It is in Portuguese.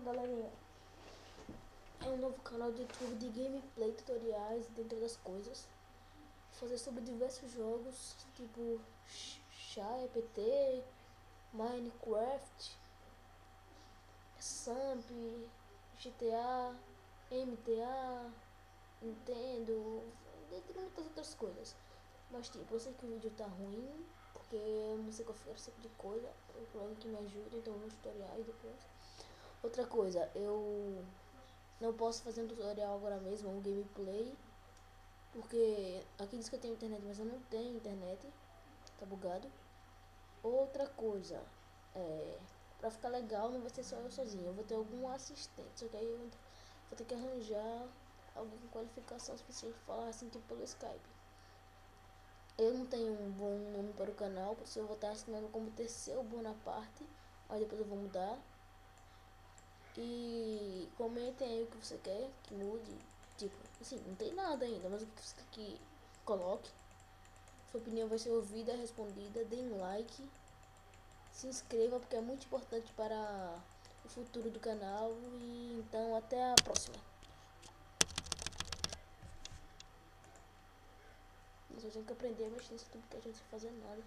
galerinha, é um novo canal de YouTube de gameplay, tutoriais, dentre outras coisas. Vou fazer sobre diversos jogos, tipo GPT, Minecraft, Samp, GTA, MTA, Nintendo, dentre muitas outras coisas. Mas tipo, eu sei que o vídeo tá ruim, porque eu não sei configurar esse tipo de coisa. Eu coloco que me ajuda, então nos tutoriais depois. Outra coisa, eu não posso fazer um tutorial agora mesmo, um gameplay, porque aqui diz que eu tenho internet, mas eu não tenho internet, tá bugado. Outra coisa, pra ficar legal não vai ser só eu sozinho, eu vou ter algum assistente, só que aí eu vou ter que arranjar alguém com qualificação suficiente para falar assim, tipo pelo Skype. Eu não tenho um bom nome para o canal, por isso eu vou estar assinando como Terceiro Bonaparte, mas depois eu vou mudar. E comentem aí o que você quer que mude. Tipo, assim, não tem nada ainda, mas o que você quer que coloque. Sua opinião vai ser ouvida, respondida. Deem like. Se inscreva porque é muito importante para o futuro do canal. E então até a próxima. Mas eu tenho que aprender a mexer nesse tudo que a gente não fazer nada.